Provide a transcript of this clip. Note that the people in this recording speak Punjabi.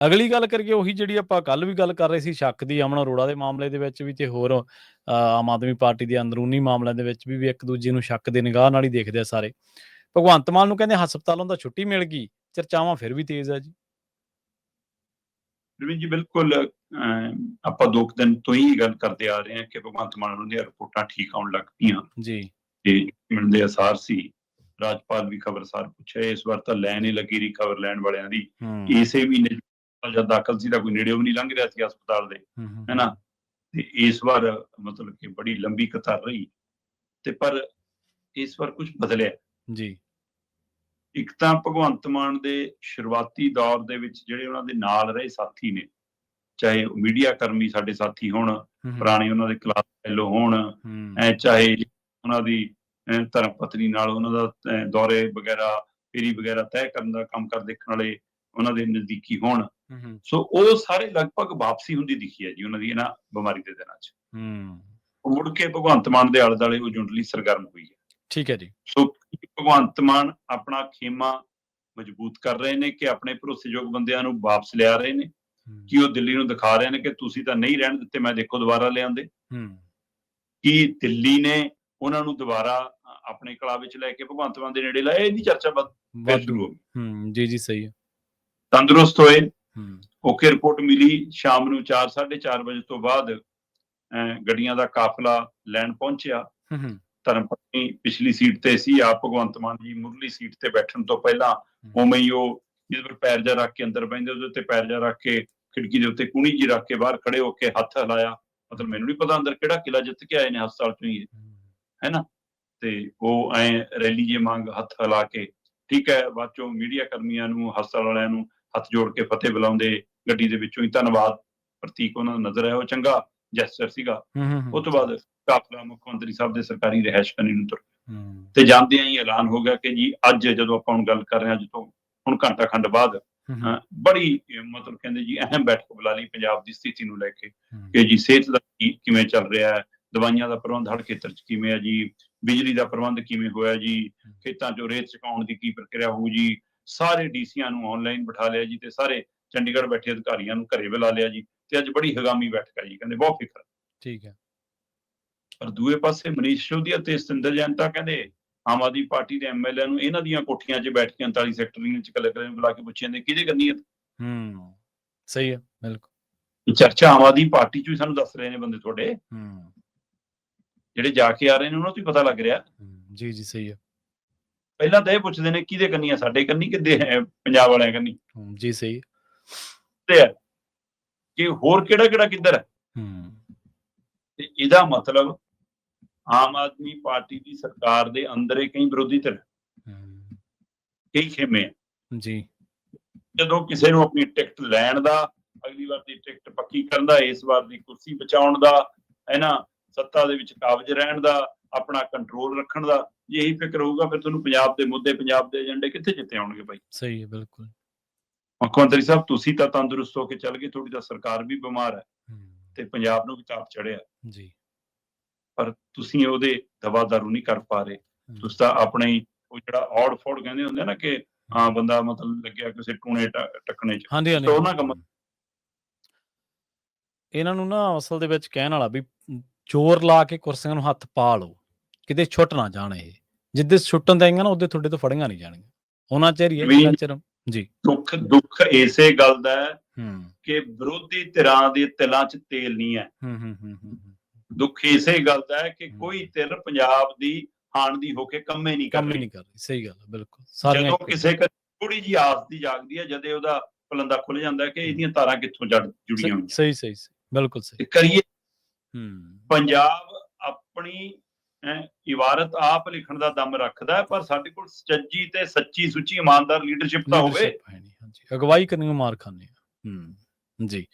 ਅਗਲੀ ਗੱਲ ਕਰੀਏ ਉਹੀ ਜਿਹੜੀ ਆਪਾਂ ਕੱਲ ਵੀ ਗੱਲ ਕਰ ਰਹੇ ਸੀ ਸ਼ੱਕ ਦੀ, ਅਮਨ ਅਰੋੜਾ ਦੇ ਮਾਮਲੇ ਦੇ ਵਿੱਚ ਵੀ ਤੇ ਹੋਰ ਆਮ ਆਦਮੀ ਪਾਰਟੀ ਦੇ ਅੰਦਰੂਨੀ ਮਾਮਲਿਆਂ ਦੇ ਵਿੱਚ ਵੀ ਇੱਕ ਦੂਜੇ ਨੂੰ ਸ਼ੱਕ ਦੀ ਨਿਗਾਹ ਨਾਲ ਹੀ ਦੇਖਦੇ ਆ ਸਾਰੇ। ਭਗਵੰਤ ਮਾਨ ਨੂੰ ਕਹਿੰਦੇ ਹਸਪਤਾਲੋਂ ਤਾਂ ਛੁੱਟੀ ਮਿਲ ਗਈ, ਚਰਚਾਵਾਂ ਫਿਰ ਵੀ ਤੇਜ਼ ਆ ਜੀ। ਰਵੀ ਜੀ ਬਿਲਕੁਲ ਆਪਾਂ 2 ਦਿਨ ਤੋਂ ਹੀ ਗੱਲ ਕਰਦੇ ਆ ਰਹੇ ਹਾਂ ਕਿ ਭਗਵੰਤ ਮਾਨ ਦੀਆਂ ਰਿਪੋਰਟਾਂ ਠੀਕ ਆਉਣ ਲੱਗ ਪਈਆਂ ਜੀ ਤੇ ਮਿਲਦੇ ਅਸਾਰ ਸੀ। ਰਾਜਪਾਲ ਵੀ ਖਬਰਸਾਰ ਪੁੱਛਿਆ, ਇਸ ਵਾਰ ਤਾਂ ਲੈਣ ਹੀ ਲੱਗੀ ਰਹੀ ਖਬਰ ਲੈਣ ਵਾਲਿਆਂ ਦੀ। ਇਸੇ ਮਹੀਨੇ ਜਦ ਦਾਖਲ ਸੀ ਤਾਂ ਕੋਈ ਨੇੜਿਓਂ ਵੀ ਨਹੀਂ ਲੰਘ ਰਿਹਾ ਸੀ ਹਸਪਤਾਲ ਦੇ, ਹੈਨਾ। ਤੇ ਇਸ ਵਾਰ ਮਤਲਬ ਕਿ ਬੜੀ ਲੰਬੀ ਕਤਾਰ ਰਹੀ ਤੇ ਪਰ ਇਸ ਵਾਰ ਕੁਝ ਬਦਲਿਆ ਜੀ। ਇੱਕ ਤਾਂ ਭਗਵੰਤ ਮਾਨ ਦੇ ਸ਼ੁਰੂਆਤੀ ਦੌਰ ਦੇ ਵਿੱਚ ਜਿਹੜੇ ਉਹਨਾਂ ਦੇ ਨਾਲ ਰਹੇ ਸਾਥੀ ਨੇ, ਚਾਹੇ ਉਹ ਮੀਡੀਆ ਕਰਮੀ ਸਾਡੇ ਸਾਥੀ ਹੋਣ, ਪੁਰਾਣੇ ਉਹਨਾਂ ਦੇ ਕਲਾਸ ਫੈਲੋ ਹੋਣ, ਚਾਹੇ ਉਹਨਾਂ ਦੀ ਧਰਮ ਪਤਨੀ ਨਾਲ ਉਹਨਾਂ ਦਾ ਦੌਰੇ ਵਗੈਰਾ ਫੇਰੀ ਵਗੈਰਾ ਤੈਅ ਕਰਨ ਦਾ ਕੰਮ ਕਰ ਦੇਖਣ ਵਾਲੇ ਉਹਨਾਂ ਦੇ ਨਜ਼ਦੀਕੀ ਹੋਣ, ਸੋ ਉਹ ਸਾਰੇ ਲਗਭਗ ਵਾਪਸੀ ਹੁੰਦੀ ਦਿਖੀ ਹੈ ਜੀ ਉਹਨਾਂ ਦੀ ਇਹਨਾਂ ਬਿਮਾਰੀ ਦੇ ਦਿਨਾਂ 'ਚ। ਉਹ ਮੁੜ ਕੇ ਭਗਵੰਤ ਮਾਨ ਦੇ ਆਲੇ ਦੁਆਲੇ ਉਹ ਜੁੰਡਲੀ ਸਰਗਰਮ ਹੋਈ ਹੈ। ਠੀਕ ਹੈ ਜੀ। ਸੋ ਭਗਵੰਤ ਮਾਨ ਆਪਣਾ ਖੇਮਾ ਮਜ਼ਬੂਤ ਕਰ ਰਹੇ ਨੇ ਕਿ ਆਪਣੇ ਭਰੋਸੇਯੋਗ ਬੰਦਿਆਂ ਨੂੰ ਵਾਪਸ ਲਿਆ ਰਹੇ ਨੇ, ਕਿ ਉਹ ਦਿੱਲੀ ਨੂੰ ਦਿਖਾ ਰਹੇ ਨੇ ਕਿ ਤੁਸੀਂ ਤਾਂ ਨਹੀਂ ਰਹਿਣ ਦਿੱਤੇ, ਮੈਂ ਦੇਖੋ ਦੁਬਾਰਾ ਲਿਆਂਦੇ। ਕਿ ਦਿੱਲੀ ਨੇ ਉਹਨਾਂ ਨੂੰ ਦੁਬਾਰਾ ਆਪਣੇ ਕਲਾ ਵਿੱਚ ਲੈ ਕੇ ਭਗਵੰਤ ਮਾਨ ਦੇ ਨੇੜੇ ਲਾਇਆ, ਇਹਦੀ ਚਰਚਾ ਫਿਰ ਸ਼ੁਰੂ ਹੋ ਗਈ। ਜੀ ਜੀ ਸਹੀ ਹੈ। ਤੰਦਰੁਸਤ ਹੋਏ, ਓਕੇ ਰਿਪੋਰਟ ਮਿਲੀ, ਸ਼ਾਮ ਨੂੰ 4, 4:30 ਵਜੇ ਤੋਂ ਬਾਅਦ ਗੱਡੀਆਂ ਦਾ ਕਾਫਲਾ ਲੈਣ ਪਹੁੰਚਿਆ। ਧਰਮ ਪਤਨੀ ਪਿਛਲੀ ਸੀਟ ਤੇ ਸੀ, ਆਪ ਭਗਵੰਤ ਮਾਨ ਜੀ ਮੁਰਲੀ ਸੀਟ ਤੇ ਬੈਠਣ ਤੋਂ ਪਹਿਲਾਂ ਉਵੇਂ ਹੀ ਉਹ ਜਿਹਦੇ ਪਰ ਪੈਰ ਜਾ ਰੱਖ ਕੇ ਅੰਦਰ ਬਹਿੰਦੇ ਉਹਦੇ ਉੱਤੇ ਪੈਰ ਜਾ ਰੱਖ ਕੇ ਖਿੜਕੀ ਦੇ ਉੱਤੇ ਕੂਣੀ ਜੀ ਰੱਖ ਕੇ ਬਾਹਰ ਖੜੇ ਹੋ ਕੇ ਹੱਥ ਹਿਲਾਇਆ, ਮਤਲਬ ਮੈਨੂੰ ਨਹੀਂ ਪਤਾ ਅੰਦਰ ਕਿਹੜਾ ਕਿਲਾ ਜਿੱਤ ਕੇ ਆਏ ਨੇ ਹਸਪਤਾਲ ਚੋਂ ਹੀ, ਹੈ ਨਾ। ਤੇ ਉਹ ਰੈਲੀ ਜੇ ਮੰਗ ਹੱਥ ਹਿਲਾ ਕੇ, ਠੀਕ ਹੈ, ਬਾਅਦ ਚੋਂ ਮੀਡੀਆ ਕਰਮੀਆਂ ਨੂੰ ਹਸਪਤਾਲ ਵਾਲਿਆਂ ਨੂੰ ਹੱਥ ਜੋੜ ਕੇ ਫਤਿਹ ਬੁਲਾਉਂਦੇ, ਗੱਡੀ ਦੇ ਵਿੱਚੋਂ ਹੀ ਧੰਨਵਾਦ ਪ੍ਰਤੀਕ ਉਹਨਾਂ ਦਾ ਨਜ਼ਰ ਆਇਆ, ਉਹ ਚੰਗਾ ਜੈਸਚਰ ਸੀਗਾ। ਉਹ ਤੋਂ ਬਾਅਦ ਕਾਫਲਾ ਮੁੱਖ ਮੰਤਰੀ ਸਾਹਿਬ ਦੇ ਸਰਕਾਰੀ ਰਿਹਾਇਸ਼ ਕਨੀ ਨੂੰ ਤੁਰ ਤੇ ਜਾਂਦਿਆਂ ਹੀ ਐਲਾਨ ਹੋ ਗਿਆ ਕਿ ਜੀ ਅੱਜ ਜਦੋਂ ਆਪਾਂ ਹੁਣ ਗੱਲ ਕਰ ਰਹੇ ਹਾਂ, ਅੱਜ ਤੋਂ ਹੁਣ ਘੰਟਾ ਖੰਡ ਬਾਅਦ ਬੜੀ ਮਤਲਬ ਕਹਿੰਦੇ ਜੀ ਅਹਿਮ ਬੈਠਕ ਬੁਲਾ ਲਈ ਪੰਜਾਬ ਦੀ ਸਥਿਤੀ ਨੂੰ ਲੈ ਕੇ ਕਿ ਜੀ ਸਿਹਤ ਦਾ ਕਿਵੇਂ ਚੱਲ ਰਿਹਾ ਹੈ, ਦਵਾਈਆਂ ਦਾ ਪ੍ਰਬੰਧ ਹਰ ਖੇਤਰ 'ਚ ਕਿਵੇਂ ਹੈ ਜੀ, ਬਿਜਲੀ ਦਾ ਪ੍ਰਬੰਧ ਕਿਵੇਂ ਹੋਇਆ ਜੀ, ਖੇਤਾਂ 'ਚੋਂ ਰੇਤ ਚੁਕਾਉਣ ਦੀ ਕੀ ਪ੍ਰਕਿਰਿਆ ਹੋਊ ਜੀ। ਸਾਰੇ ਡੀਸੀਆਂ ਨੂੰ ਆਨਲਾਈਨ ਬਿਠਾ ਲਿਆ ਜੀ ਤੇ ਸਾਰੇ ਚੰਡੀਗੜ੍ਹ ਬੈਠੇ ਅਧਿਕਾਰੀਆਂ ਨੂੰ ਘਰੇ ਬੁਲਾ ਲਿਆ ਜੀ ਤੇ ਅੱਜ ਬੜੀ ਹਗਾਮੀ ਬੈਠਕ ਹੈ ਜੀ, ਕਹਿੰਦੇ ਬਹੁਤ ਫਿਕਰ। ਠੀਕ ਹੈ। ਪਰ ਦੂਏ ਪਾਸੇ ਮਨੀਸ਼ ਸਿਸੋਦੀਆ ਤੇ ਸਤਿੰਦਰ ਜੈਨ ਤਾਂ ਕਹਿੰਦੇ ਆਮ ਆਦਮੀ ਪਾਰਟੀ ਦੇ ਐਮਐਲਏ ਨੂੰ ਇਹਨਾਂ ਦੀਆਂ ਕੋਠੀਆਂ 'ਚ ਬੈਠ ਕੇ 39 ਸੈਕਟਰੀਆਂ 'ਚ ਕਲਰ ਬੁਲਾ ਕੇ ਪੁੱਛਿਆ ਜਾਂਦੇ ਕਿਹਦੇ ਕਰਨੀ ਹੈ। ਸਹੀ ਹੈ, ਬਿਲਕੁਲ। ਚਰਚਾ ਆਮ ਆਦਮੀ ਪਾਰਟੀ 'ਚ ਵੀ ਸਾਨੂੰ ਦੱਸ ਰਹੇ ਨੇ ਬੰਦੇ ਤੁਹਾਡੇ ਜਿਹੜੇ ਜਾ ਕੇ ਆ ਰਹੇ ਨੇ, ਉਹਨਾਂ ਤੋਂ ਹੀ ਪਤਾ ਲੱਗ ਰਿਹਾ। ਜੀ ਜੀ ਸਹੀ ਹੈ। ਪਹਿਲਾਂ ਤਾਂ ਇਹ ਪੁੱਛਦੇ ਨੇ ਕਿਹਦੇ ਕੰਨੀ ਆ, ਸਾਡੇ ਕੰਨੀ ਕਿੱਦੇ ਪੰਜਾਬ ਵਾਲਿਆਂ ਕੰਨੀ। ਜੀ ਸਹੀ ਤੇ ਕਿ ਹੋਰ ਕਿਹੜਾ ਕਿਹੜਾ ਕਿੱਧਰ ਹੈ। ਤੇ ਇਹਦਾ ਮਤਲਬ ਆਮ ਆਦਮੀ ਪਾਰਟੀ ਦੀ ਸਰਕਾਰ ਦੇ ਅੰਦਰ ਕਈ ਵਿਰੋਧੀ ਧਿਰ, ਕਈ ਖੇਮੇ ਆ ਜੀ। ਜਦੋਂ ਕਿਸੇ ਨੂੰ ਆਪਣੀ ਟਿਕਟ ਲੈਣ ਦਾ, ਅਗਲੀ ਵਾਰ ਦੀ ਟਿਕਟ ਪੱਕੀ ਕਰਨ ਦਾ, ਇਸ ਵਾਰ ਦੀ ਕੁਰਸੀ ਬਚਾਉਣ ਦਾ, ਹੈ ਨਾ, ਸੱਤਾ ਦੇ ਵਿੱਚ ਕਾਬਜ ਰਹਿਣ ਦਾ, ਆਪਣਾ ਕੰਟਰੋਲ ਰੱਖਣ ਦਾ, ਜੇ ਇਹੀ ਫਿਕਰ ਹੋਊਗਾ ਫਿਰ ਤੁਹਾਨੂੰ ਪੰਜਾਬ ਦੇ ਮੁੱਦੇ, ਪੰਜਾਬ ਦੇ ਏਜੰਡੇ ਕਿੱਥੇ ਜਿੱਤੇ ਆਉਣਗੇ ਭਾਈ। ਸਹੀ ਹੈ, ਬਿਲਕੁਲ। ਮੁੱਖ ਮੰਤਰੀ ਸਾਹਿਬ ਤੁਸੀਂ ਤਾਂ ਤੰਦਰੁਸਤ ਹੋ ਕੇ ਚੱਲ ਗਏ, ਤੁਹਾਡੀ ਤਾਂ ਸਰਕਾਰ ਵੀ ਬਿਮਾਰ ਹੈ ਤੇ ਪੰਜਾਬ ਨੂੰ ਵੀ ਤਾਪ ਚੜਿਆ ਜੀ, ਪਰ ਤੁਸੀਂ ਉਹਦੇ ਦਵਾਦਾਰੂ ਨਹੀਂ ਕਰ ਪਾ ਰਹੇ। ਤੁਸੀਂ ਤਾਂ ਆਪਣੇ ਹੀ ਉਹ ਜਿਹੜਾ ਔੜ ਫੌੜ ਕਹਿੰਦੇ ਹੁੰਦੇ ਨਾ ਕਿ ਹਾਂ ਬੰਦਾ ਮਤਲਬ ਲੱਗਿਆ ਕਿਸੇ ਟੂਣੇ ਟੱਕਣੇ 'ਚ, ਉਹਨਾਂ ਕੰਮ। ਇਹਨਾਂ ਨੂੰ ਨਾ ਅਸਲ ਦੇ ਵਿੱਚ ਕਹਿਣ ਵਾਲਾ ਵੀ ਜ਼ੋਰ ਲਾ ਕੇ ਕੁਰਸੀਆਂ ਨੂੰ ਹੱਥ ਪਾ ਲਓ, ਕਿਤੇ ਛੁੱਟ ਨਾ ਜਾਣ। ਇਹ ਜਿੱਦੇ ਛੁੱਟਣ ਦੇਂਗਾ ਨਾ ਉਹਦੇ ਤੁਹਾਡੇ ਤੋਂ ਫੜੀਆਂ ਨਹੀਂ ਜਾਣਗੀਆਂ। ਉਹਨਾਂ ਚਿਰ ਹੀ ਹੈ ਚਿਰ ਜੀ। ਦੁੱਖ ਇਸੇ ਗੱਲ ਦਾ ਕਿ ਵਿਰੋਧੀ ਧਿਰਾਂ ਦੇ ਤਿਲਾਂ 'ਚ ਤੇਲ ਨਹੀਂ ਹੈ। ਦੁੱਖ ਇਸੇ ਗੱਲ ਦਾ ਹੈ ਕਿ ਕੋਈ ਧਿਰ ਪੰਜਾਬ ਦੀ ਹਾਣ ਦੀ ਹੋ ਕੇ ਕੰਮੇ ਨਹੀਂ ਕਰ ਰਹੀ। ਸਹੀ ਗੱਲ ਹੈ, ਬਿਲਕੁਲ। ਜਦੋਂ ਕਿਸੇ ਥੋੜੀ ਜਿਹੀ ਆਸ ਦੀ ਜਾਗਦੀ ਹੈ, ਜਦੇ ਉਹਦਾ ਪਲੰਦਾ ਖੁੱਲ ਜਾਂਦਾ ਕਿ ਇਹਦੀਆਂ ਤਾਰਾਂ ਕਿੱਥੋਂ ਜੁੜੀਆਂ ਹੋਈਆਂ। ਸਹੀ ਸਹੀ ਬਿਲਕੁਲ ਸਹੀ। ਕਰੀਏ ਪੰਜਾਬ ਆਪਣੀ ਇਬਾਰਤ ਆਪ ਲਿਖਣ ਦਾ ਦਮ ਰੱਖਦਾ ਹੈ, ਪਰ ਸਾਡੇ ਕੋਲ ਸੱਚੀ ਤੇ ਸੱਚੀ ਸੁੱਚੀ ਇਮਾਨਦਾਰ ਲੀਡਰਸ਼ਿਪ ਤਾਂ ਹੋਵੇ। ਅਗਵਾਈ ਕਰਨੀ ਮਾਰ ਖਾਨੇ ਜੀ।